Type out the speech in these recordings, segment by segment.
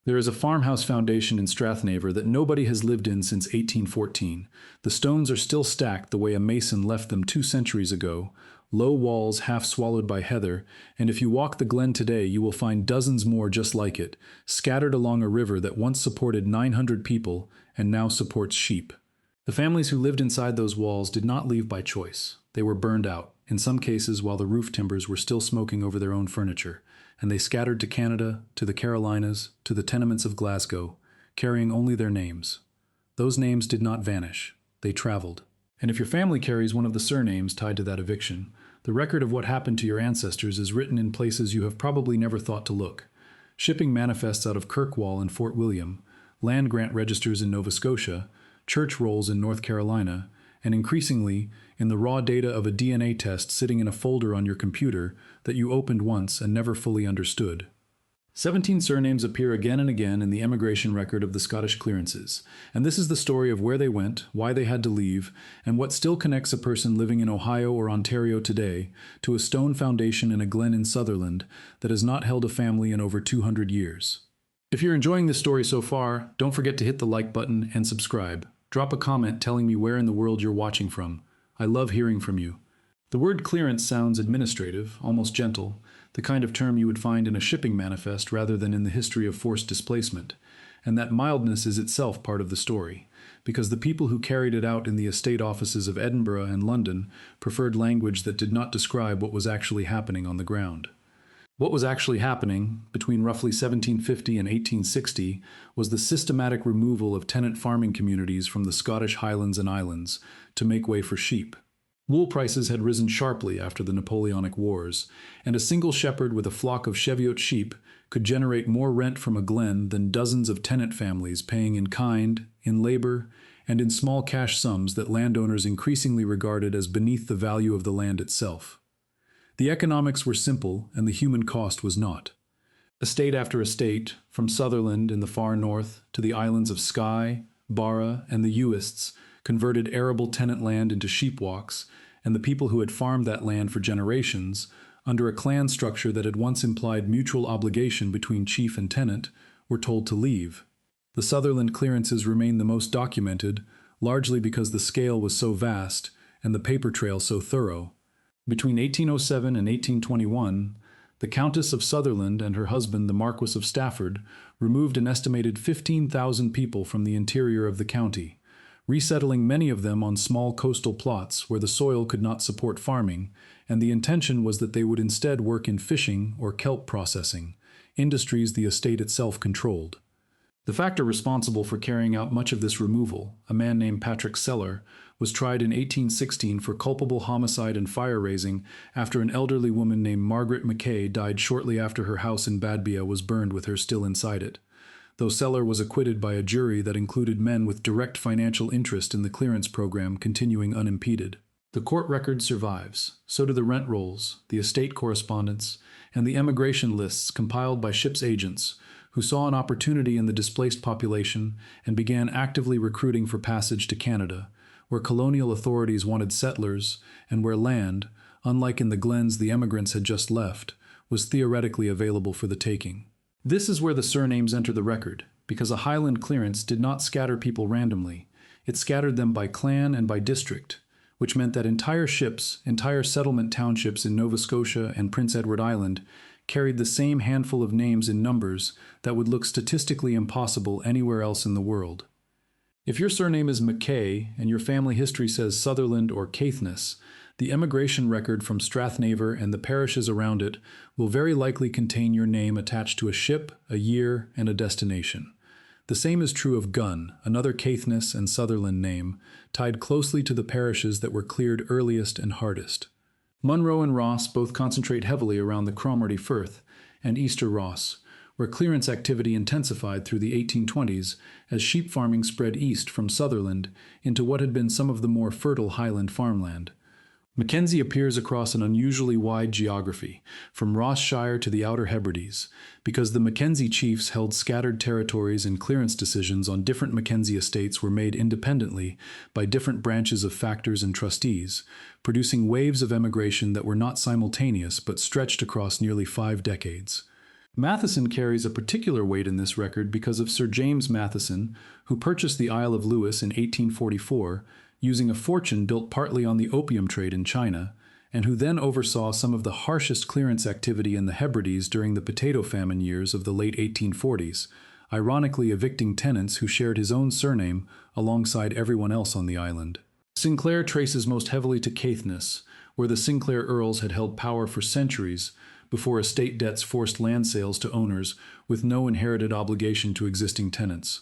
There is a farmhouse foundation in Strathnaver that nobody has lived in since 1814. The stones are still stacked the way a mason left them 2 centuries ago, low walls half swallowed by heather, and if you walk the glen today you will find dozens more just like it, scattered along a river that once supported 900 people and now supports sheep. The families who lived inside those walls did not leave by choice. They were burned out, in some cases while the roof timbers were still smoking over their own furniture, and they scattered to Canada, to the Carolinas, to the tenements of Glasgow, carrying only their names. Those names did not vanish. They traveled. And if your family carries one of the surnames tied to that eviction, the record of what happened to your ancestors is written in places you have probably never thought to look. Shipping manifests out of Kirkwall in Fort William, land grant registers in Nova Scotia, church rolls in North Carolina, and increasingly, in the raw data of a DNA test sitting in a folder on your computer that you opened once and never fully understood. 17 surnames appear again and again in the emigration record of the Scottish clearances, and this is the story of where they went, why they had to leave, and what still connects a person living in Ohio or Ontario today to a stone foundation in a glen in Sutherland that has not held a family in over 200 years. If you're enjoying this story so far, don't forget to hit the like button and subscribe. Drop a comment telling me where in the world you're watching from. I love hearing from you. The word clearance sounds administrative, almost gentle, the kind of term you would find in a shipping manifest rather than in the history of forced displacement, and that mildness is itself part of the story, because the people who carried it out in the estate offices of Edinburgh and London preferred language that did not describe what was actually happening on the ground. What was actually happening, between roughly 1750 and 1860, was the systematic removal of tenant farming communities from the Scottish Highlands and Islands to make way for sheep. Wool prices had risen sharply after the Napoleonic Wars, and a single shepherd with a flock of Cheviot sheep could generate more rent from a glen than dozens of tenant families paying in kind, in labor, and in small cash sums that landowners increasingly regarded as beneath the value of the land itself. The economics were simple, and the human cost was not. Estate after estate, from Sutherland in the far north to the islands of Skye, Barra, and the Uists, converted arable tenant land into sheepwalks, and the people who had farmed that land for generations, under a clan structure that had once implied mutual obligation between chief and tenant, were told to leave. The Sutherland clearances remain the most documented, largely because the scale was so vast and the paper trail so thorough. Between 1807 and 1821, the Countess of Sutherland and her husband, the Marquess of Stafford, removed an estimated 15,000 people from the interior of the county, resettling many of them on small coastal plots where the soil could not support farming, and the intention was that they would instead work in fishing or kelp processing, industries the estate itself controlled. The factor responsible for carrying out much of this removal, a man named Patrick Sellar, was tried in 1816 for culpable homicide and fire-raising after an elderly woman named Margaret MacKay died shortly after her house in Badbia was burned with her still inside it, though Sellar was acquitted by a jury that included men with direct financial interest in the clearance program continuing unimpeded. The court record survives, so do the rent rolls, the estate correspondence, and the emigration lists compiled by ship's agents, who saw an opportunity in the displaced population and began actively recruiting for passage to Canada, where colonial authorities wanted settlers and where land, unlike in the glens the emigrants had just left, was theoretically available for the taking. This is where the surnames enter the record, because a Highland clearance did not scatter people randomly. It scattered them by clan and by district, which meant that entire ships, entire settlement townships in Nova Scotia and Prince Edward Island carried the same handful of names in numbers that would look statistically impossible anywhere else in the world. If your surname is MacKay and your family history says Sutherland or Caithness, the emigration record from Strathnaver and the parishes around it will very likely contain your name attached to a ship, a year, and a destination. The same is true of Gunn, another Caithness and Sutherland name, tied closely to the parishes that were cleared earliest and hardest. Munro and Ross both concentrate heavily around the Cromarty Firth and Easter Ross, where clearance activity intensified through the 1820s as sheep farming spread east from Sutherland into what had been some of the more fertile Highland farmland. Mackenzie appears across an unusually wide geography, from Ross Shire to the Outer Hebrides, because the Mackenzie chiefs held scattered territories and clearance decisions on different Mackenzie estates were made independently by different branches of factors and trustees, producing waves of emigration that were not simultaneous but stretched across nearly 5 decades. Matheson carries a particular weight in this record because of Sir James Matheson, who purchased the Isle of Lewis in 1844, using a fortune built partly on the opium trade in China, and who then oversaw some of the harshest clearance activity in the Hebrides during the potato famine years of the late 1840s, ironically evicting tenants who shared his own surname alongside everyone else on the island. Sinclair traces most heavily to Caithness, where the Sinclair Earls had held power for centuries before estate debts forced land sales to owners with no inherited obligation to existing tenants.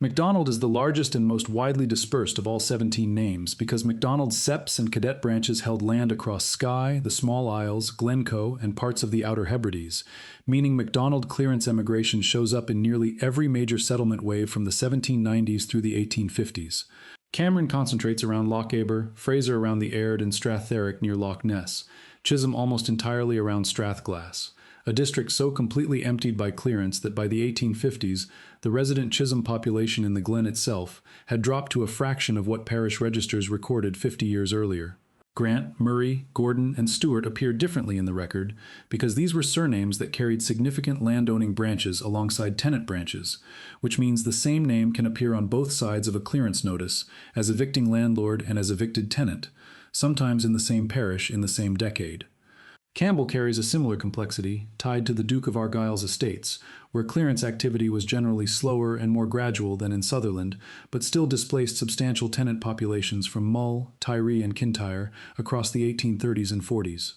MacDonald is the largest and most widely dispersed of all 17 names because MacDonald's septs and cadet branches held land across Skye, the Small Isles, Glencoe, and parts of the Outer Hebrides, meaning MacDonald clearance emigration shows up in nearly every major settlement wave from the 1790s through the 1850s. Cameron concentrates around Lochaber, Fraser around the Aird and Straththerick near Loch Ness, Chisholm almost entirely around Strathglass, a district so completely emptied by clearance that by the 1850s, the resident Chisholm population in the Glen itself had dropped to a fraction of what parish registers recorded 50 years earlier. Grant, Murray, Gordon, and Stewart appear differently in the record because these were surnames that carried significant landowning branches alongside tenant branches, which means the same name can appear on both sides of a clearance notice as evicting landlord and as evicted tenant, sometimes in the same parish in the same decade. Campbell carries a similar complexity tied to the Duke of Argyll's estates, where clearance activity was generally slower and more gradual than in Sutherland, but still displaced substantial tenant populations from Mull, Tiree, and Kintyre across the 1830s and 40s.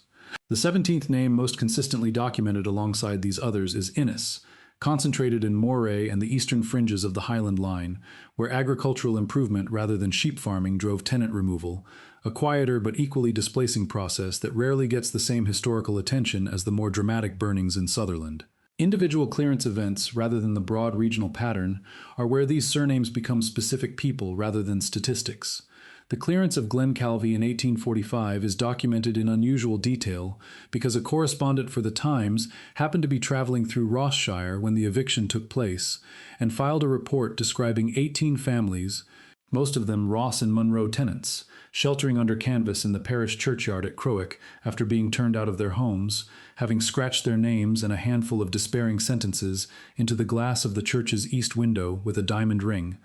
The 17th name most consistently documented alongside these others is Innis, concentrated in Moray and the eastern fringes of the Highland line, where agricultural improvement rather than sheep farming drove tenant removal, a quieter but equally displacing process that rarely gets the same historical attention as the more dramatic burnings in Sutherland. Individual clearance events, rather than the broad regional pattern, are where these surnames become specific people rather than statistics. The clearance of Glencalvie in 1845 is documented in unusual detail because a correspondent for the Times happened to be traveling through Ross-shire when the eviction took place and filed a report describing 18 families, most of them Ross and Munro tenants, sheltering under canvas in the parish churchyard at Crowick after being turned out of their homes, having scratched their names and a handful of despairing sentences into the glass of the church's east window with a diamond ring,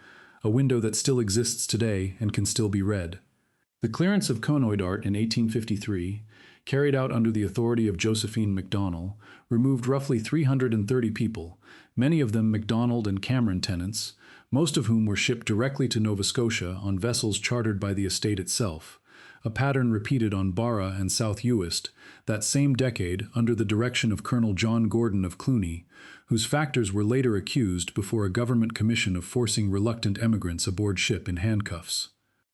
a window that still exists today and can still be read. The clearance of Knoydart in 1853, carried out under the authority of Josephine MacDonald, removed roughly 330 people, many of them MacDonald and Cameron tenants, most of whom were shipped directly to Nova Scotia on vessels chartered by the estate itself, a pattern repeated on Barra and South Uist that same decade under the direction of Colonel John Gordon of Cluny, whose factors were later accused before a government commission of forcing reluctant emigrants aboard ship in handcuffs.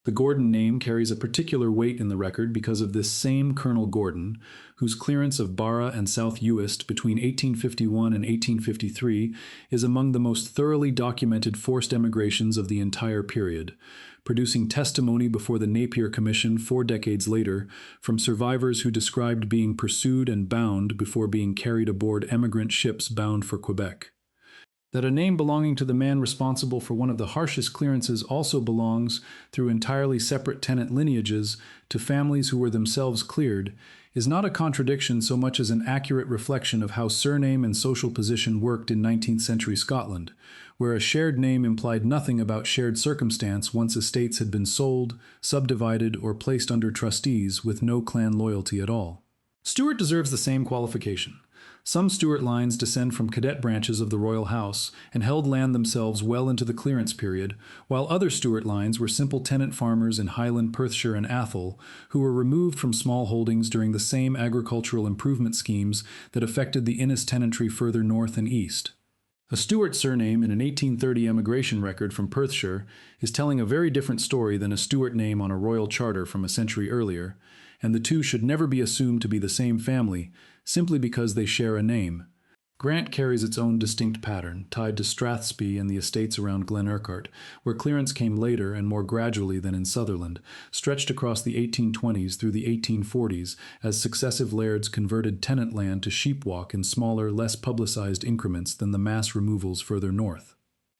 The Gordon name carries a particular weight in the record because of this same Colonel Gordon, whose clearance of Barra and South Uist between 1851 and 1853 is among the most thoroughly documented forced emigrations of the entire period, producing testimony before the Napier Commission 4 decades later from survivors who described being pursued and bound before being carried aboard emigrant ships bound for Quebec. That a name belonging to the man responsible for one of the harshest clearances also belongs, through entirely separate tenant lineages, to families who were themselves cleared, is not a contradiction so much as an accurate reflection of how surname and social position worked in 19th century Scotland, where a shared name implied nothing about shared circumstance once estates had been sold, subdivided, or placed under trustees with no clan loyalty at all. Stewart deserves the same qualification. Some Stewart lines descend from cadet branches of the royal house and held land themselves well into the clearance period, while other Stewart lines were simple tenant farmers in Highland, Perthshire, and Atholl, who were removed from small holdings during the same agricultural improvement schemes that affected the Innis tenantry further north and east. A Stewart surname in an 1830 emigration record from Perthshire is telling a very different story than a Stewart name on a royal charter from a century earlier, and the two should never be assumed to be the same family, simply because they share a name. Grant carries its own distinct pattern, tied to Strathspey and the estates around Glen Urquhart, where clearance came later and more gradually than in Sutherland, stretched across the 1820s through the 1840s as successive lairds converted tenant land to sheepwalk in smaller, less publicized increments than the mass removals further north.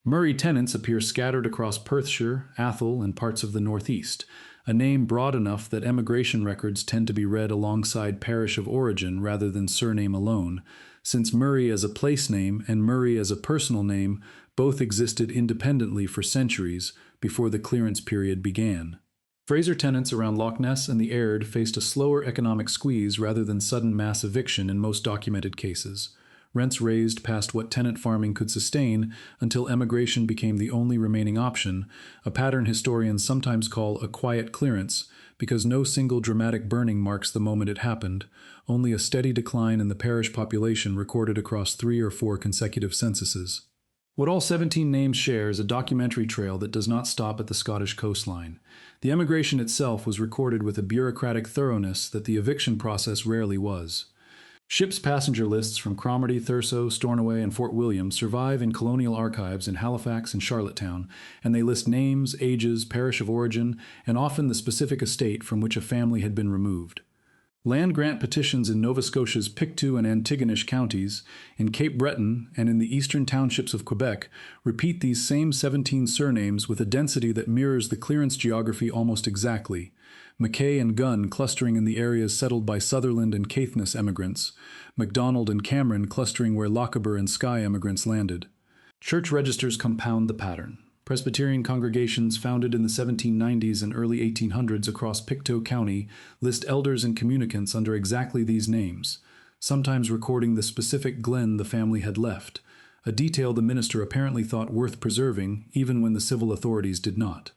Murray tenants appear scattered across Perthshire, Atholl, and parts of the northeast, a name broad enough that emigration records tend to be read alongside parish of origin rather than surname alone, since Murray as a place name and Murray as a personal name both existed independently for centuries before the clearance period began. Fraser tenants around Loch Ness and the Aird faced a slower economic squeeze rather than sudden mass eviction in most documented cases. Rents raised past what tenant farming could sustain until emigration became the only remaining option, a pattern historians sometimes call a quiet clearance, because no single dramatic burning marks the moment it happened, only a steady decline in the parish population recorded across 3 or 4 consecutive censuses. What all 17 names share is a documentary trail that does not stop at the Scottish coastline. The emigration itself was recorded with a bureaucratic thoroughness that the eviction process rarely was. Ships' passenger lists from Cromarty, Thurso, Stornoway, and Fort William survive in colonial archives in Halifax and Charlottetown, and they list names, ages, parish of origin, and often the specific estate from which a family had been removed. Land grant petitions in Nova Scotia's Pictou and Antigonish counties, in Cape Breton, and in the eastern townships of Quebec repeat these same 17 surnames with a density that mirrors the clearance geography almost exactly. MacKay and Gunn clustering in the areas settled by Sutherland and Caithness emigrants, MacDonald and Cameron clustering where Lochaber and Skye emigrants landed. Church registers compound the pattern. Presbyterian congregations founded in the 1790s and early 1800s across Pictou County list elders and communicants under exactly these names, sometimes recording the specific glen the family had left, a detail the minister apparently thought worth preserving even when the civil authorities did not.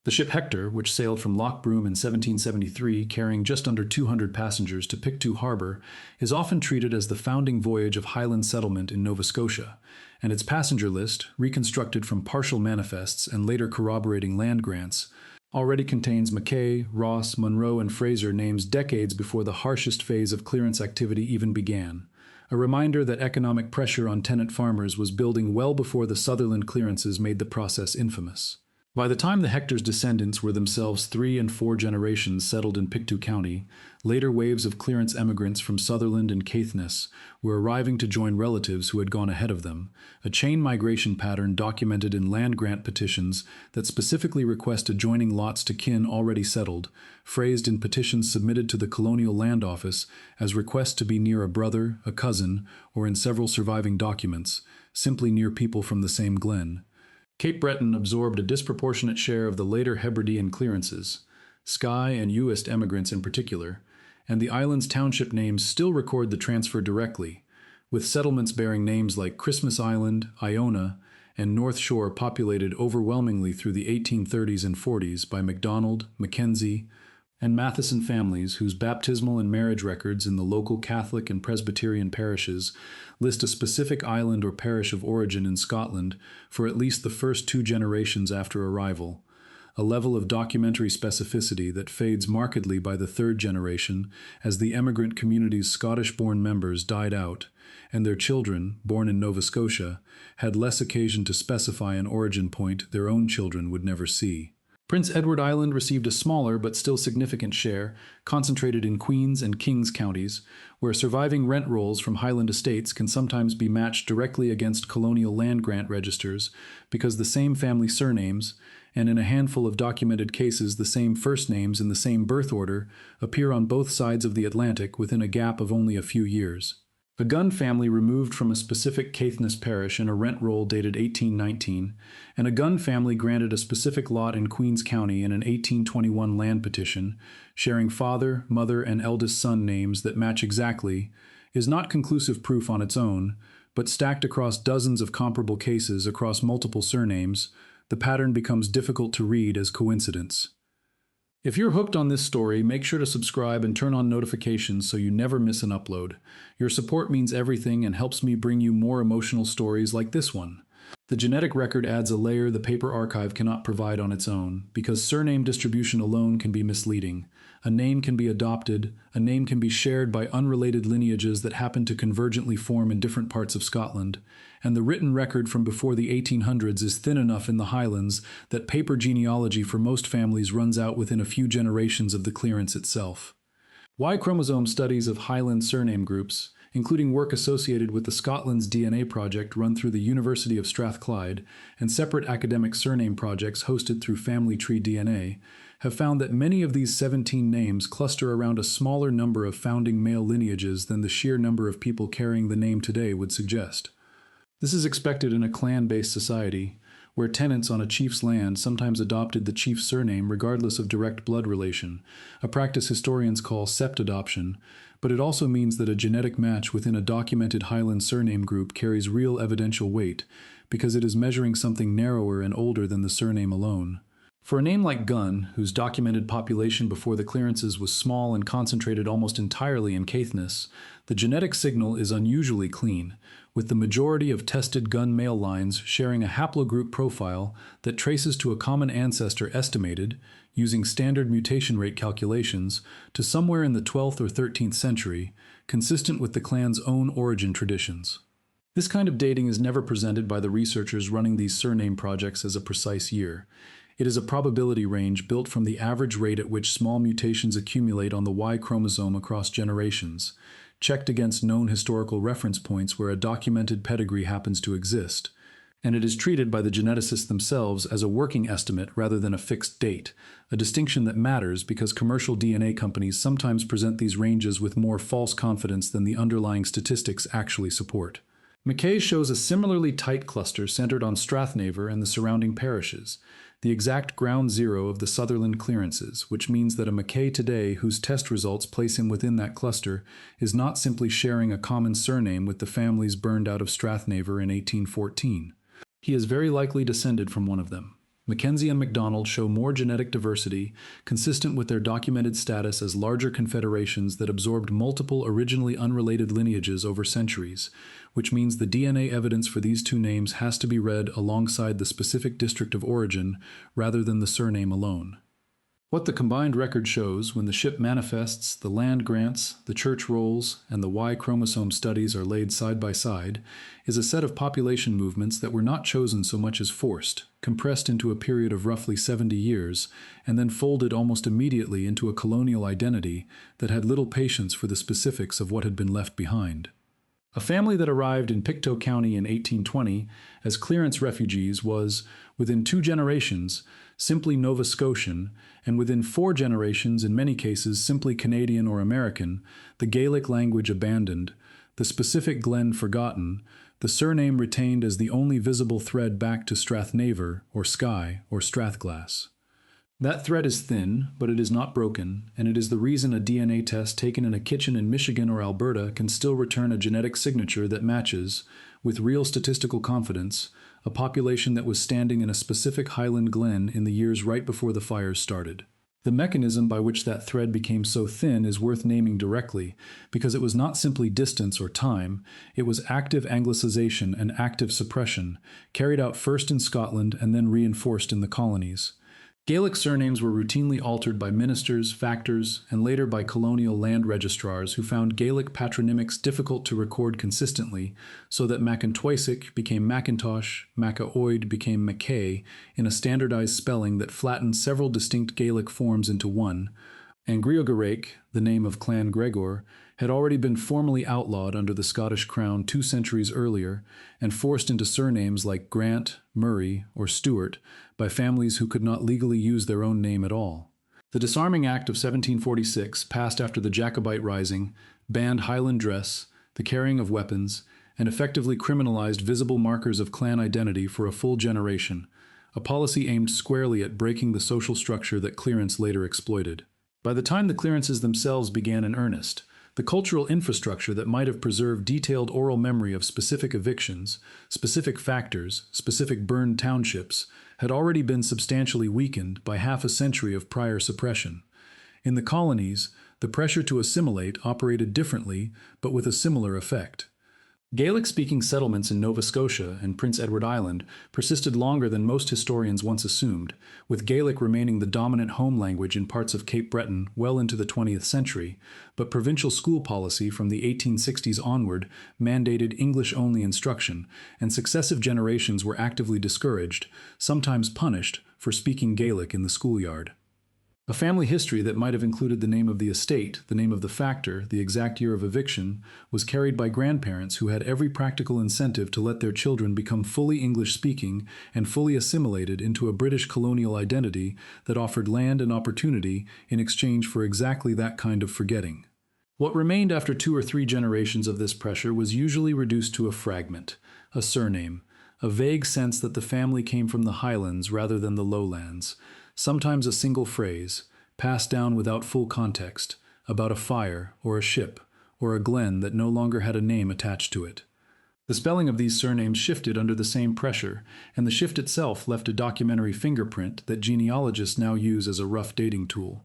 The ship Hector, which sailed from Loch Broom in 1773 carrying just under 200 passengers to Pictou Harbour, is often treated as the founding voyage of Highland settlement in Nova Scotia, and its passenger list, reconstructed from partial manifests and later corroborating land grants, already contains MacKay, Ross, Munro, and Fraser names decades before the harshest phase of clearance activity even began, a reminder that economic pressure on tenant farmers was building well before the Sutherland clearances made the process infamous. By the time the Hector's descendants were themselves 3 and 4 generations settled in Pictou County, later waves of clearance emigrants from Sutherland and Caithness were arriving to join relatives who had gone ahead of them, a chain migration pattern documented in land grant petitions that specifically request adjoining lots to kin already settled, phrased in petitions submitted to the Colonial Land Office as requests to be near a brother, a cousin, or in several surviving documents, simply near people from the same glen. Cape Breton absorbed a disproportionate share of the later Hebridean clearances, Skye and Uist emigrants in particular, and the island's township names still record the transfer directly, with settlements bearing names like Christmas Island, Iona, and North Shore populated overwhelmingly through the 1830s and 40s by MacDonald, Mackenzie, and Matheson families whose baptismal and marriage records in the local Catholic and Presbyterian parishes list a specific island or parish of origin in Scotland for at least the first 2 generations after arrival, a level of documentary specificity that fades markedly by the 3rd generation as the emigrant community's Scottish-born members died out, and their children, born in Nova Scotia, had less occasion to specify an origin point their own children would never see. Prince Edward Island received a smaller but still significant share, concentrated in Queen's and King's counties, where surviving rent rolls from Highland estates can sometimes be matched directly against colonial land grant registers because the same family surnames, and in a handful of documented cases the same first names in the same birth order, appear on both sides of the Atlantic within a gap of only a few years. A Gunn family removed from a specific Caithness parish in a rent roll dated 1819, and a Gunn family granted a specific lot in Queens County in an 1821 land petition, sharing father, mother, and eldest son names that match exactly, is not conclusive proof on its own, but stacked across dozens of comparable cases across multiple surnames, the pattern becomes difficult to read as coincidence. If you're hooked on this story, make sure to subscribe and turn on notifications so you never miss an upload. Your support means everything and helps me bring you more emotional stories like this one. The genetic record adds a layer the paper archive cannot provide on its own, because surname distribution alone can be misleading. A name can be adopted, a name can be shared by unrelated lineages that happen to convergently form in different parts of Scotland, and the written record from before the 1800s is thin enough in the Highlands that paper genealogy for most families runs out within a few generations of the clearance itself. Y-chromosome studies of Highland surname groups, including work associated with the Scotland's DNA project run through the University of Strathclyde and separate academic surname projects hosted through Family Tree DNA, have found that many of these 17 names cluster around a smaller number of founding male lineages than the sheer number of people carrying the name today would suggest. This is expected in a clan-based society, where tenants on a chief's land sometimes adopted the chief's surname regardless of direct blood relation, a practice historians call sept-adoption, but it also means that a genetic match within a documented Highland surname group carries real evidential weight, because it is measuring something narrower and older than the surname alone. For a name like Gunn, whose documented population before the clearances was small and concentrated almost entirely in Caithness, the genetic signal is unusually clean, with the majority of tested Gunn male lines sharing a haplogroup profile that traces to a common ancestor estimated, using standard mutation rate calculations, to somewhere in the 12th or 13th century, consistent with the clan's own origin traditions. This kind of dating is never presented by the researchers running these surname projects as a precise year. It is a probability range built from the average rate at which small mutations accumulate on the Y chromosome across generations, checked against known historical reference points where a documented pedigree happens to exist, and it is treated by the geneticists themselves as a working estimate rather than a fixed date, a distinction that matters because commercial DNA companies sometimes present these ranges with more false confidence than the underlying statistics actually support. MacKay shows a similarly tight cluster centered on Strathnaver and the surrounding parishes, the exact ground zero of the Sutherland clearances, which means that a MacKay today whose test results place him within that cluster is not simply sharing a common surname with the families burned out of Strathnaver in 1814. He is very likely descended from one of them. Mackenzie and MacDonald show more genetic diversity, consistent with their documented status as larger confederations that absorbed multiple originally unrelated lineages over centuries, which means the DNA evidence for these two names has to be read alongside the specific district of origin rather than the surname alone. What the combined record shows when the ship manifests, the land grants, the church rolls, and the Y-chromosome studies are laid side by side is a set of population movements that were not chosen so much as forced, compressed into a period of roughly 70 years, and then folded almost immediately into a colonial identity that had little patience for the specifics of what had been left behind. A family that arrived in Pictou County in 1820 as clearance refugees was, within 2 generations, simply Nova Scotian, and within 4 generations, in many cases simply Canadian or American, the Gaelic language abandoned, the specific Glen forgotten, the surname retained as the only visible thread back to Strathnaver, or Skye, or Strathglass. That thread is thin, but it is not broken, and it is the reason a DNA test taken in a kitchen in Michigan or Alberta can still return a genetic signature that matches, with real statistical confidence, a population that was standing in a specific Highland glen in the years right before the fires started. The mechanism by which that thread became so thin is worth naming directly, because it was not simply distance or time, it was active Anglicization and active suppression, carried out first in Scotland and then reinforced in the colonies. Gaelic surnames were routinely altered by ministers, factors, and later by colonial land registrars who found Gaelic patronymics difficult to record consistently, so that Mackentoisic became Macintosh, Macaoid became MacKay, in a standardized spelling that flattened several distinct Gaelic forms into one, and Griogaraich, the name of Clan Gregor, had already been formally outlawed under the Scottish Crown 2 centuries earlier and forced into surnames like Grant, Murray, or Stewart by families who could not legally use their own name at all. The Disarming Act of 1746, passed after the Jacobite Rising, banned Highland dress, the carrying of weapons, and effectively criminalized visible markers of clan identity for a full generation, a policy aimed squarely at breaking the social structure that clearance later exploited. By the time the clearances themselves began in earnest, the cultural infrastructure that might have preserved detailed oral memory of specific evictions, specific factors, specific burned townships, had already been substantially weakened by half a century of prior suppression. In the colonies, the pressure to assimilate operated differently, but with a similar effect. Gaelic-speaking settlements in Nova Scotia and Prince Edward Island persisted longer than most historians once assumed, with Gaelic remaining the dominant home language in parts of Cape Breton well into the 20th century, but provincial school policy from the 1860s onward mandated English-only instruction, and successive generations were actively discouraged, sometimes punished, for speaking Gaelic in the schoolyard. A family history that might have included the name of the estate, the name of the factor, the exact year of eviction, was carried by grandparents who had every practical incentive to let their children become fully English-speaking and fully assimilated into a British colonial identity that offered land and opportunity in exchange for exactly that kind of forgetting. What remained after 2 or 3 generations of this pressure was usually reduced to a fragment, a surname, a vague sense that the family came from the Highlands rather than the Lowlands, sometimes a single phrase, passed down without full context, about a fire, or a ship, or a glen that no longer had a name attached to it. The spelling of these surnames shifted under the same pressure, and the shift itself left a documentary fingerprint that genealogists now use as a rough dating tool.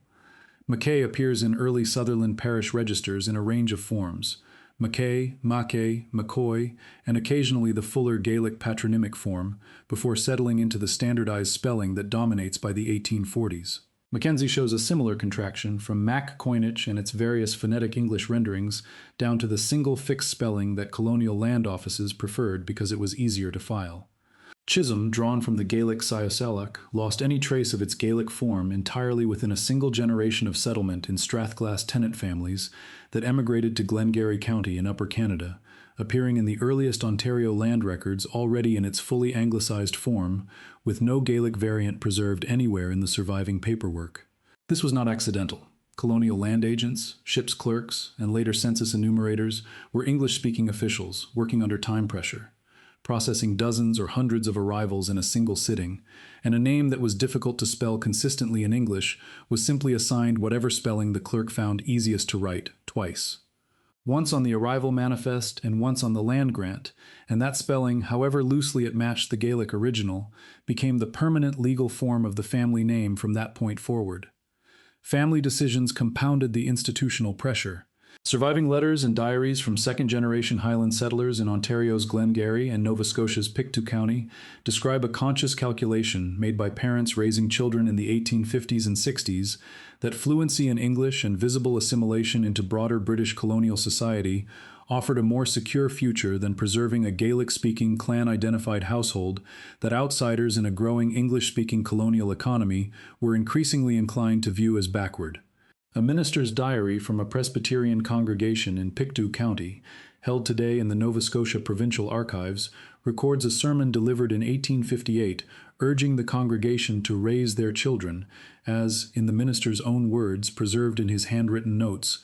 MacKay appears in early Sutherland parish registers in a range of forms: MacKay, MacKay, McCoy, and occasionally the fuller Gaelic patronymic form, before settling into the standardized spelling that dominates by the 1840s. Mackenzie shows a similar contraction from Mac coinage and its various phonetic English renderings down to the single fixed spelling that colonial land offices preferred because it was easier to file. Chisholm, drawn from the Gaelic Sioselic, lost any trace of its Gaelic form entirely within a single generation of settlement in Strathglass tenant families that emigrated to Glengarry County in Upper Canada, appearing in the earliest Ontario land records already in its fully anglicized form, with no Gaelic variant preserved anywhere in the surviving paperwork. This was not accidental. Colonial land agents, ship's clerks, and later census enumerators were English-speaking officials working under time pressure, processing dozens or hundreds of arrivals in a single sitting, and a name that was difficult to spell consistently in English was simply assigned whatever spelling the clerk found easiest to write, twice. Once on the arrival manifest and once on the land grant, and that spelling, however loosely it matched the Gaelic original, became the permanent legal form of the family name from that point forward. Family decisions compounded the institutional pressure. Surviving letters and diaries from second-generation Highland settlers in Ontario's Glengarry and Nova Scotia's Pictou County describe a conscious calculation made by parents raising children in the 1850s and 60s that fluency in English and visible assimilation into broader British colonial society offered a more secure future than preserving a Gaelic-speaking clan-identified household that outsiders in a growing English-speaking colonial economy were increasingly inclined to view as backward. A minister's diary from a Presbyterian congregation in Pictou County, held today in the Nova Scotia Provincial Archives, records a sermon delivered in 1858 urging the congregation to raise their children as, in the minister's own words preserved in his handwritten notes,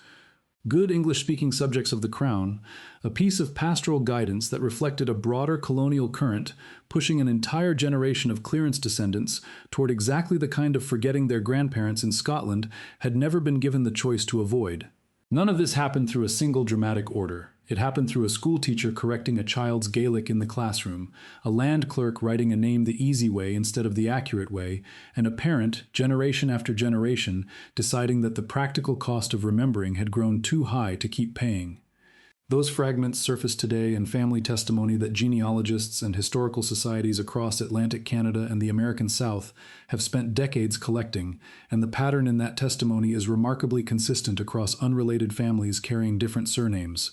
good English-speaking subjects of the Crown, a piece of pastoral guidance that reflected a broader colonial current pushing an entire generation of clearance descendants toward exactly the kind of forgetting their grandparents in Scotland had never been given the choice to avoid. None of this happened through a single dramatic order. It happened through a schoolteacher correcting a child's Gaelic in the classroom, a land clerk writing a name the easy way instead of the accurate way, and a parent, generation after generation, deciding that the practical cost of remembering had grown too high to keep paying. Those fragments surface today in family testimony that genealogists and historical societies across Atlantic Canada and the American South have spent decades collecting, and the pattern in that testimony is remarkably consistent across unrelated families carrying different surnames.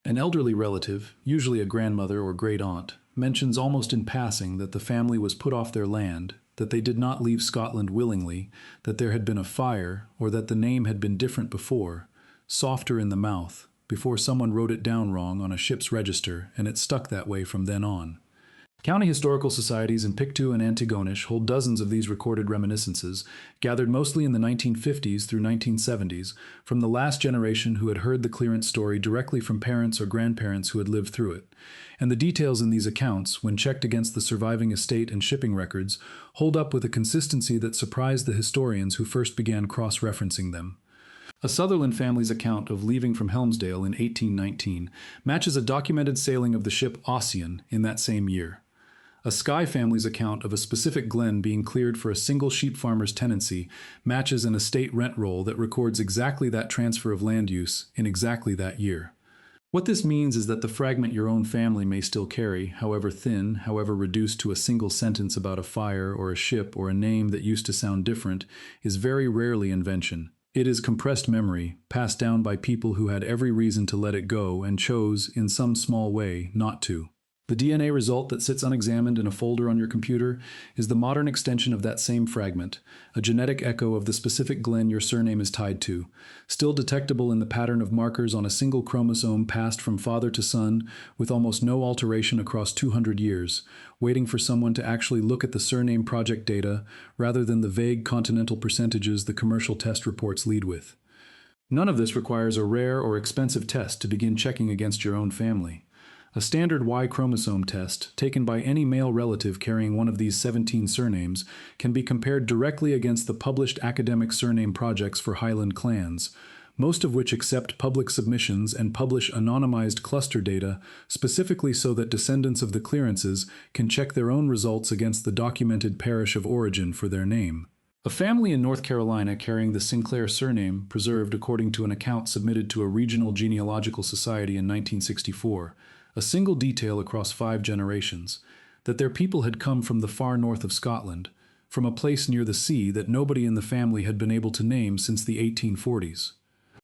An elderly relative, usually a grandmother or great-aunt, mentions almost in passing that the family was put off their land, that they did not leave Scotland willingly, that there had been a fire, or that the name had been different before, softer in the mouth, before someone wrote it down wrong on a ship's register, and it stuck that way from then on. County historical societies in Pictou and Antigonish hold dozens of these recorded reminiscences, gathered mostly in the 1950s through 1970s, from the last generation who had heard the clearance story directly from parents or grandparents who had lived through it. And the details in these accounts, when checked against the surviving estate and shipping records, hold up with a consistency that surprised the historians who first began cross-referencing them. A Sutherland family's account of leaving from Helmsdale in 1819 matches a documented sailing of the ship Ossian in that same year. A Skye family's account of a specific glen being cleared for a single sheep farmer's tenancy matches an estate rent roll that records exactly that transfer of land use in exactly that year. What this means is that the fragment your own family may still carry, however thin, however reduced to a single sentence about a fire or a ship or a name that used to sound different, is very rarely invention. It is compressed memory, passed down by people who had every reason to let it go and chose, in some small way, not to. The DNA result that sits unexamined in a folder on your computer is the modern extension of that same fragment, a genetic echo of the specific Glen your surname is tied to, still detectable in the pattern of markers on a single chromosome passed from father to son with almost no alteration across 200 years, waiting for someone to actually look at the surname project data rather than the vague continental percentages the commercial test reports lead with. None of this requires a rare or expensive test to begin checking against your own family. A standard Y-chromosome test, taken by any male relative carrying one of these 17 surnames, can be compared directly against the published academic surname projects for Highland clans, most of which accept public submissions and publish anonymized cluster data specifically so that descendants of the clearances can check their own results against the documented parish of origin for their name. A family in North Carolina carrying the Sinclair surname preserved according to an account submitted to a regional genealogical society in 1964, a single detail across 5 generations, that their people had come from the far north of Scotland, from a place near the sea that nobody in the family had been able to name since the 1840s.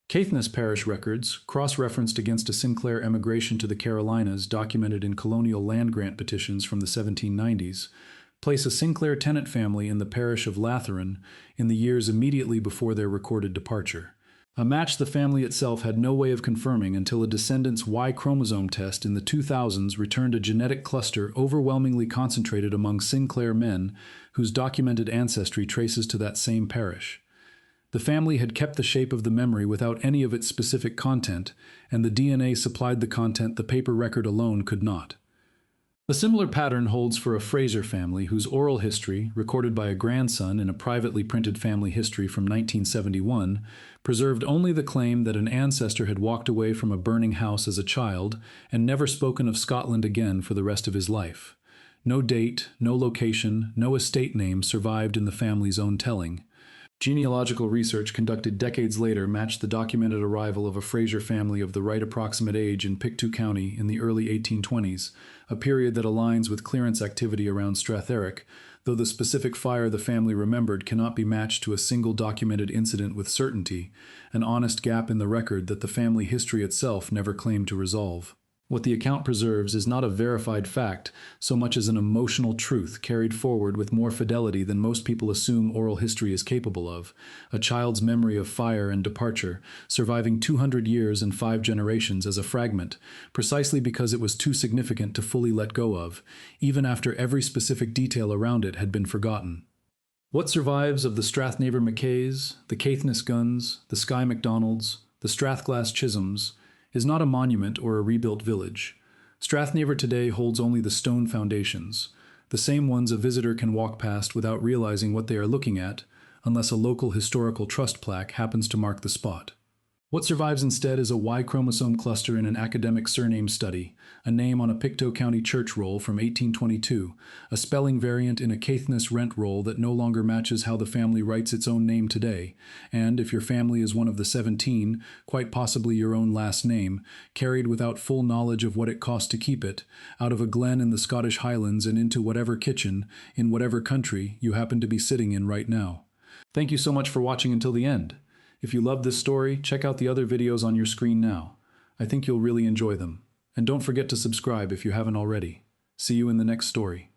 Caithness parish records, cross-referenced against a Sinclair emigration to the Carolinas documented in colonial land grant petitions from the 1790s, place a Sinclair tenant family in the parish of Latheron in the years immediately before their recorded departure. A match the family itself had no way of confirming until a descendant's Y-chromosome test in the 2000s returned a genetic cluster overwhelmingly concentrated among Sinclair men whose documented ancestry traces to that same parish. The family had kept the shape of the memory without any of its specific content, and the DNA supplied the content the paper record alone could not. A similar pattern holds for a Fraser family whose oral history, recorded by a grandson in a privately printed family history from 1971, preserved only the claim that an ancestor had walked away from a burning house as a child and never spoken of Scotland again for the rest of his life. No date, no location, no estate name survived in the family's own telling. Genealogical research conducted decades later matched the documented arrival of a Fraser family of the right approximate age in Pictou County in the early 1820s, a period that aligns with clearance activity around Strathnaver, though the specific fire the family remembered cannot be matched to a single documented incident with certainty, an honest gap in the record that the family history itself never claimed to resolve. What the account preserves is not a verified fact so much as an emotional truth carried forward with more fidelity than most people assume oral history is capable of, a child's memory of fire and departure, surviving 200 years and 5 generations as a fragment, precisely because it was too significant to fully let go of, even after every specific detail around it had been forgotten. What survives of the Strathnaver MacKays, the Caithness Gunns, the Skye MacDonalds, the Strathglass Chisholms, is not a monument or a rebuilt village. Strathnaver today holds only the stone foundations, the same ones a visitor can walk past without realizing what they are looking at, unless a local historical trust plaque happens to mark the spot. What survives instead is a Y-chromosome cluster in an academic surname study, a name on a Pictou County church roll from 1822, a spelling variant in a Caithness rent roll that no longer matches how the family writes its own name today, and, if your family is one of the 17, quite possibly your own last name, carried without full knowledge of what it cost to keep it, out of a glen in the Scottish Highlands and into whatever kitchen, in whatever country, you happen to be sitting in right now. Thank you so much for watching until the end. If you love this story, check out the other videos on your screen now. I think you'll really enjoy them. And don't forget to subscribe if you haven't already. See you in the next story.